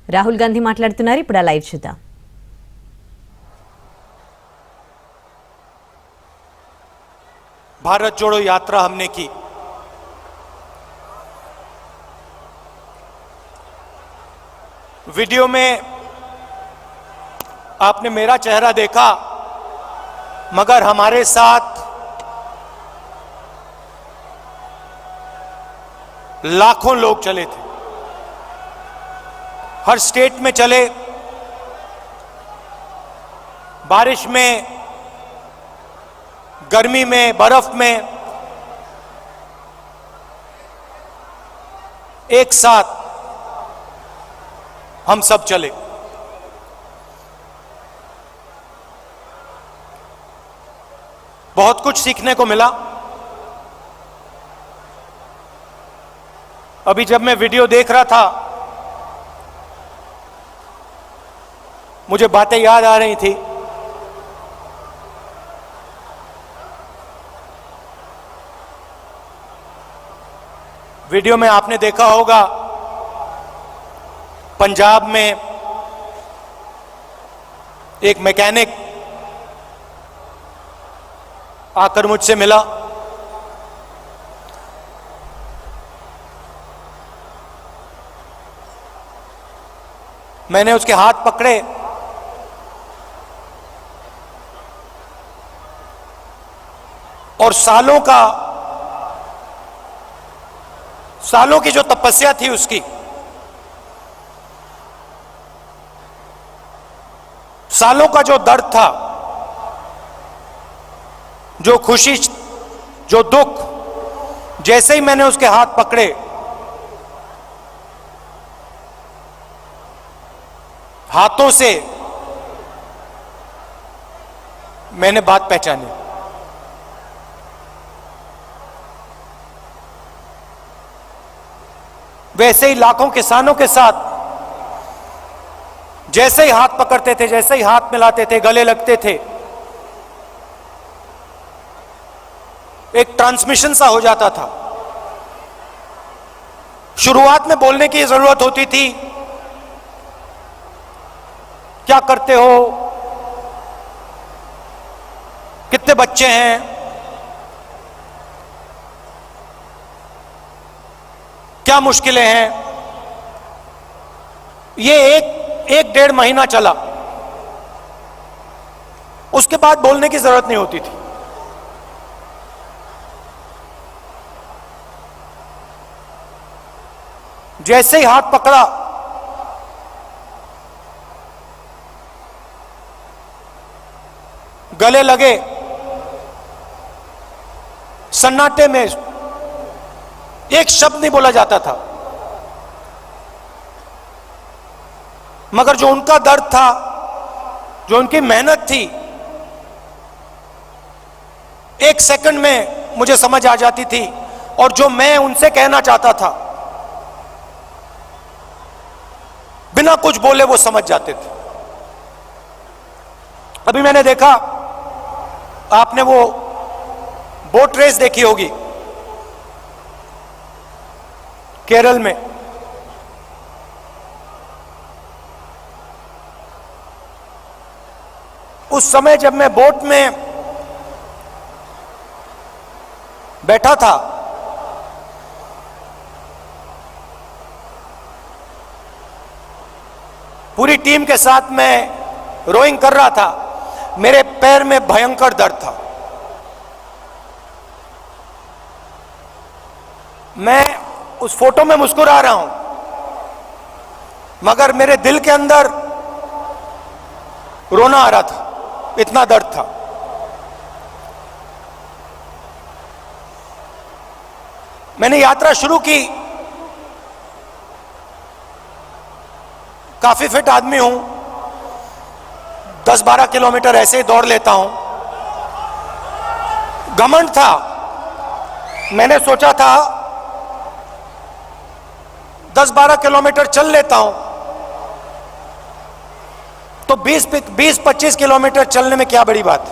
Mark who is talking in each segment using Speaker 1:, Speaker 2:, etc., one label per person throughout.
Speaker 1: రాహుల్ గాంధీ మాట్లాడుతున్నారు. ఇప్పుడు ఆ లైవ్ చూద్దాం.
Speaker 2: भारत जोड़ो यात्रा हमने की। वीडियो में आपने मेरा चेहरा देखा, मगर हमारे साथ लाखों लोग चले थे। हर स्टेट में चले, बारिश में, गर्मी में, बर्फ में, एक साथ हम सब चले। बहुत कुछ सीखने को मिला। अभी जब मैं वीडियो देख रहा था, मुझे बातें याद आ रही थी। वीडियो में आपने देखा होगा, पंजाब में एक मैकेनिक आकर मुझसे मिला। मैंने उसके हाथ पकड़े और सालों की जो तपस्या थी उसकी, सालों का जो दर्द था, जो खुशी, जो दुख, जैसे ही मैंने उसके हाथ पकड़े, हाथों से मैंने बात पहचानी। वैसे ही लाखों किसानों के साथ जैसे ही हाथ पकड़ते थे, जैसे ही हाथ मिलाते थे, गले लगते थे, एक ट्रांसमिशन सा हो जाता था। शुरुआत में बोलने की जरूरत होती थी, क्या करते हो, कितने बच्चे हैं, क्या मुश्किलें हैं। ये एक डेढ़ महीना चला, उसके बाद बोलने की जरूरत नहीं होती थी। जैसे ही हाथ पकड़ा, गले लगे, सन्नाटे में एक शब्द नहीं बोला जाता था, मगर जो उनका दर्द था, जो उनकी मेहनत थी, एक सेकंड में मुझे समझ आ जाती थी। और जो मैं उनसे कहना चाहता था, बिना कुछ बोले वो समझ जाते थे। अभी मैंने देखा, आपने वो बोट रेस देखी होगी केरल में। उस समय जब मैं बोट में बैठा था, पूरी टीम के साथ मैं रोइंग कर रहा था, मेरे पैर में भयंकर दर्द था। मैं उस फोटो में मुस्कुरा रहा हूं, मगर मेरे दिल के अंदर रोना आ रहा था, इतना दर्द था। मैंने यात्रा शुरू की, काफी फिट आदमी हूं, 10-12 किलोमीटर ऐसे ही दौड़ लेता हूं। घमंड था, मैंने सोचा था 10-12 किलोमीटर चल लेता हूं तो 20-25 किलोमीटर चलने में क्या बड़ी बात।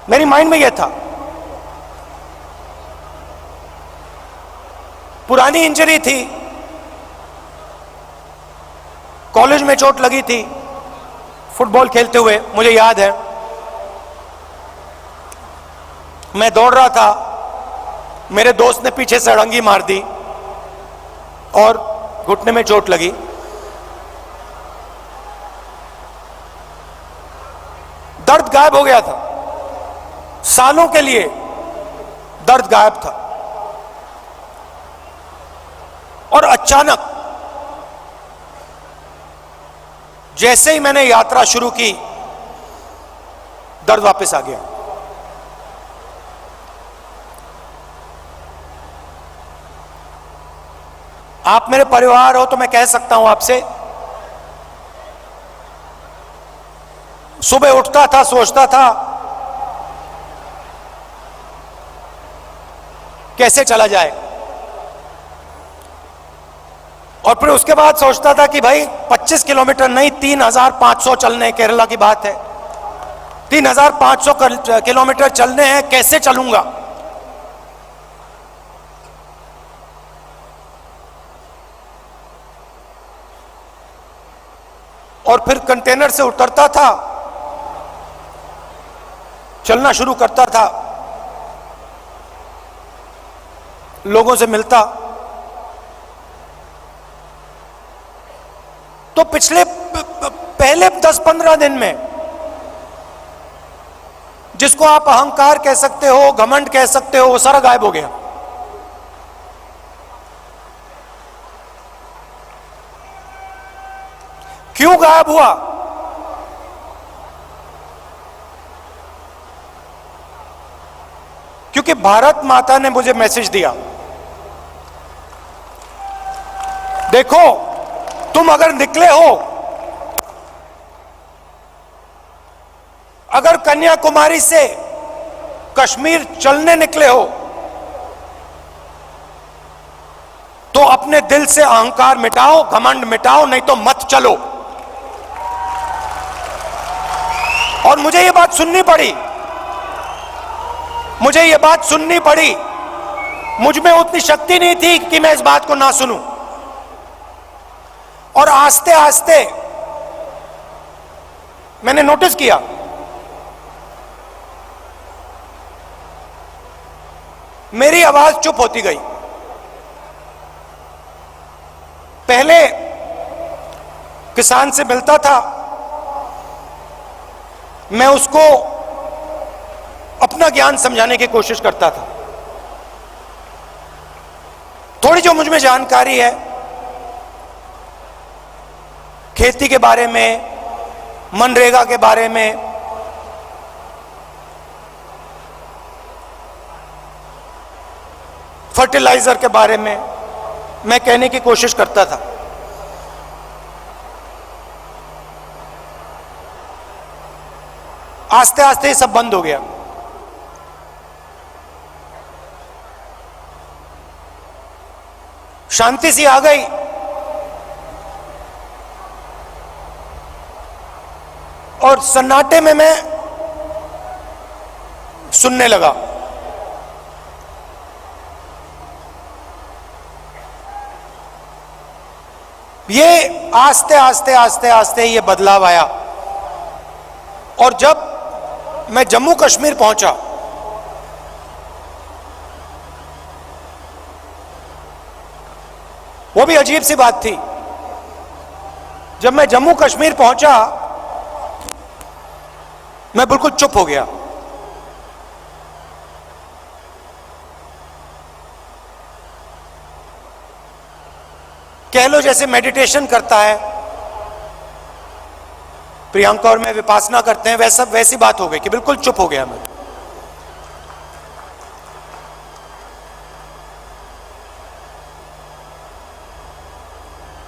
Speaker 2: मेरी माइंड में यह था। पुरानी इंजरी थी, कॉलेज में चोट लगी थी फुटबॉल खेलते हुए, मुझे याद है। मैं दौड़ रहा था, मेरे दोस्त ने पीछे से अड़ंगी मार दी और घुटने में चोट लगी। दर्द गायब हो गया था, सालों के लिए दर्द गायब था, और अचानक जैसे ही मैंने यात्रा शुरू की, दर्द वापस आ गया। आप मेरे परिवार हो तो मैं कह सकता हूं आपसे, सुबह उठता था, सोचता था कैसे चला जाए, और फिर उसके बाद सोचता था कि भाई 25 किलोमीटर नहीं 3,500 चलने, केरला की बात है, 3,500 किलोमीटर चलने हैं, कैसे चलूंगा। और फिर कंटेनर से उतरता था, चलना शुरू करता था, लोगों से मिलता। तो पिछले पहले 10-15 दिन में जिसको आप अहंकार कह सकते हो, घमंड कह सकते हो, वो सारा गायब हो गया। क्यों गायब हुआ? क्योंकि भारत माता ने मुझे मैसेज दिया, देखो तुम अगर निकले हो, अगर कन्याकुमारी से कश्मीर चलने निकले हो, तो अपने दिल से अहंकार मिटाओ, घमंड मिटाओ, नहीं तो मत चलो। और मुझे ये बात सुननी पड़ी, मुझे ये बात सुननी पड़ी। मुझ में उतनी शक्ति नहीं थी कि मैं इस बात को ना सुनूं। और आस्ते आस्ते मैंने नोटिस किया, मेरी आवाज चुप होती गई। पहले किसान से मिलता था, मैं उसको अपना ज्ञान समझाने की कोशिश करता था। थोड़ी जो मुझ में जानकारी है खेती के बारे में, मनरेगा के बारे में, फर्टिलाइजर के बारे में, मैं कहने की कोशिश करता था। आस्ते आस्ते ये सब बंद हो गया। शांति सी आ गई। और सन्नाटे में मैं सुनने लगा। ये आस्ते आस्ते आस्ते आस्ते ये बदलाव आया। और जब मैं जम्मू कश्मीर पहुंचा, वो भी अजीब सी बात थी। जब मैं जम्मू कश्मीर पहुंचा, मैं बिल्कुल चुप हो गया। कह लो जैसे मेडिटेशन करता है प्रियंका और मैं, विपासना करते हैं, वैसी बात हो गई कि बिल्कुल चुप हो गया मैं।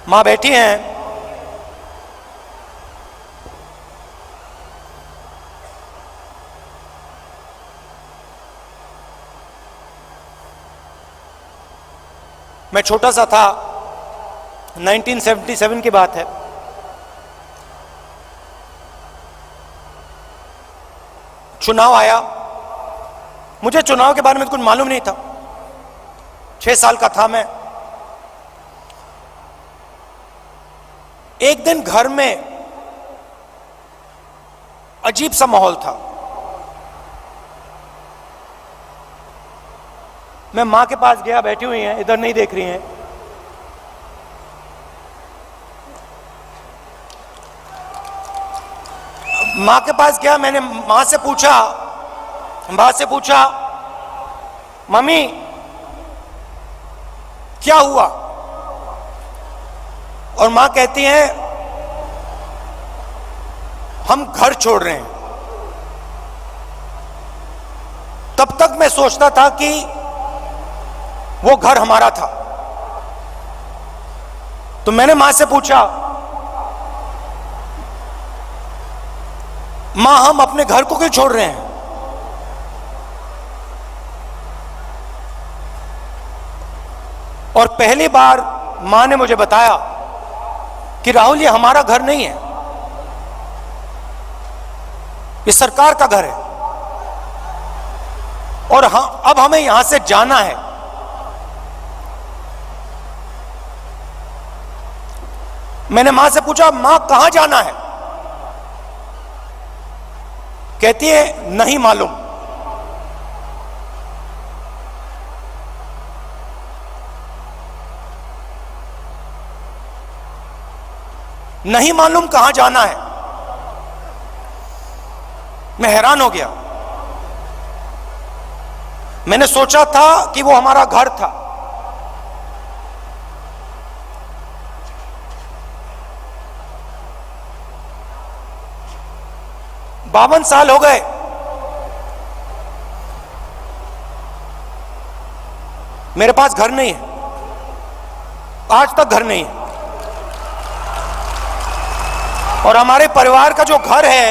Speaker 2: मां बैठी हैं, मैं छोटा सा था, 1977 की बात है। चुनाव आया, मुझे चुनाव के बारे में कुछ मालूम नहीं था, 6 साल का था मैं। एक दिन घर में अजीब सा माहौल था। मैं मां के पास गया, बैठी हुई हैं, इधर नहीं देख रही हैं। मां के पास गया, मैंने मां से पूछा मम्मी क्या हुआ? और मां कहती हैं हम घर छोड़ रहे हैं। तब तक मैं सोचता था कि वो घर हमारा था। तो मैंने मां से पूछा, मां हम अपने घर को क्यों छोड़ रहे हैं? और पहली बार मां ने मुझे बताया कि राहुल ये हमारा घर नहीं है, ये सरकार का घर है और अब हमें यहां से जाना है। मैंने मां से पूछा, मां कहां जाना है? कहती है नहीं मालूम। नहीं मालूम कहां जाना है। मैं हैरान हो गया। मैंने सोचा था कि वो हमारा घर था। बावन साल हो गए, मेरे पास घर नहीं है, आज तक घर नहीं है। और हमारे परिवार का जो घर है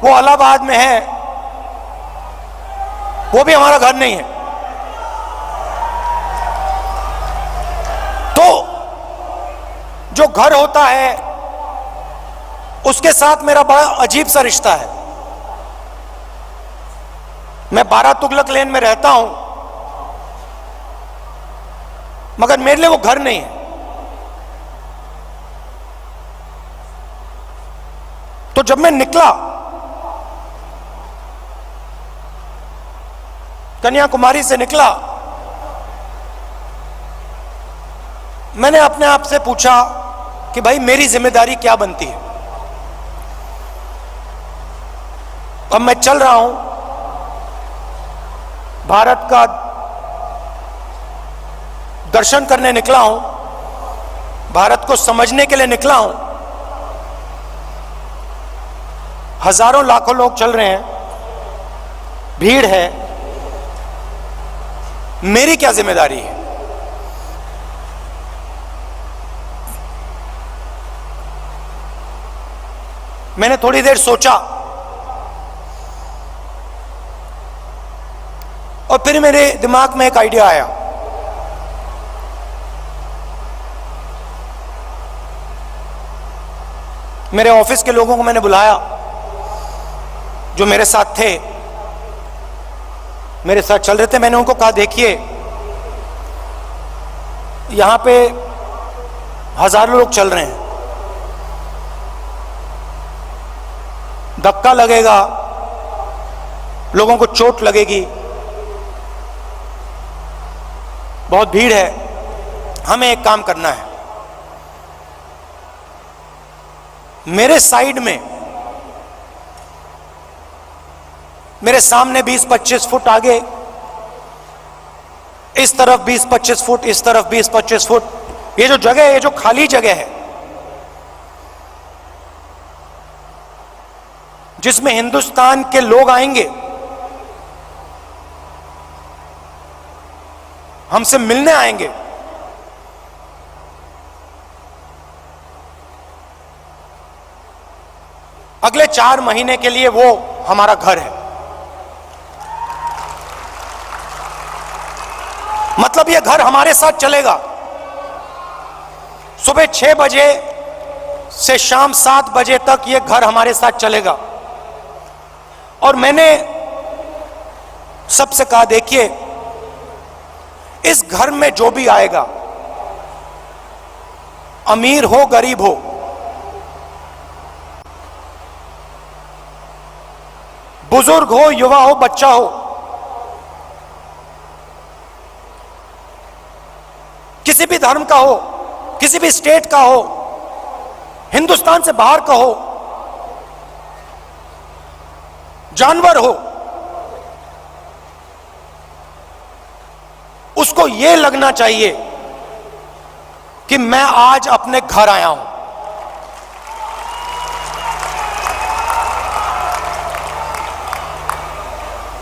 Speaker 2: वो इलाहाबाद में है, वो भी हमारा घर नहीं है। तो जो घर होता है उसके साथ मेरा बड़ा अजीब सा रिश्ता है। मैं 12 तुगलक लेन में रहता हूं, मगर मेरे लिए वो घर नहीं है। तो जब मैं निकला कन्याकुमारी से निकला, मैंने अपने आप से पूछा कि भाई मेरी जिम्मेदारी क्या बनती है। अब मैं चल रहा हूं, भारत का दर्शन करने निकला हूं, भारत को समझने के लिए निकला हूं। हजारों लाखों लोग चल रहे हैं, भीड़ है, मेरी क्या जिम्मेदारी है? मैंने थोड़ी देर सोचा और फिर मेरे दिमाग में एक आइडिया आया। मेरे ऑफिस के लोगों को मैंने बुलाया जो मेरे साथ थे, मेरे साथ चल रहे थे। मैंने उनको कहा, देखिए यहां पे हजारों लोग चल रहे हैं, धक्का लगेगा, लोगों को चोट लगेगी, बहुत भीड़ है। हमें एक काम करना है, मेरे साइड में, मेरे सामने 20-25 फुट आगे, इस तरफ 20-25 फुट, इस तरफ 20-25 फुट, ये जो जगह है, ये जो खाली जगह है जिसमें हिंदुस्तान के लोग आएंगे, हमसे मिलने आएंगे, अगले 4 महीने के लिए वो हमारा घर है। मतलब ये घर हमारे साथ चलेगा। सुबह 6 बजे से शाम 7 बजे तक ये घर हमारे साथ चलेगा। और मैंने सबसे कहा, देखिए इस घर में जो भी आएगा, अमीर हो गरीब हो, बुजुर्ग हो युवा हो बच्चा हो, किसी भी धर्म का हो, किसी भी स्टेट का हो, हिंदुस्तान से बाहर का हो, जानवर हो, उसको यह लगना चाहिए कि मैं आज अपने घर आया हूं।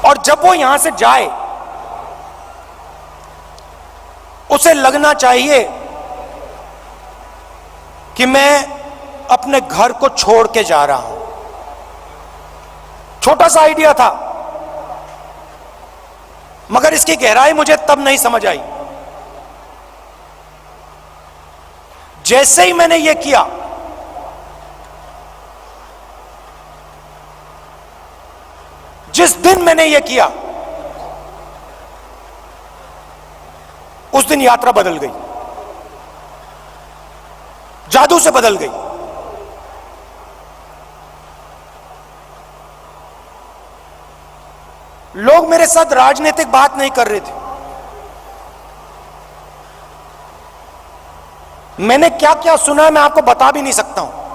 Speaker 2: और जब वो यहां से जाए, उसे लगना चाहिए कि मैं अपने घर को छोड़ के जा रहा हूं। छोटा सा आइडिया था, मगर इसकी गहराई मुझे तब नहीं समझ आई। जैसे ही मैंने यह किया, जिस दिन मैंने यह किया, उस दिन यात्रा बदल गई, जादू से बदल गई। लोग मेरे साथ राजनीतिक बात नहीं कर रहे थे। मैंने क्या क्या सुना है मैं आपको बता भी नहीं सकता हूं।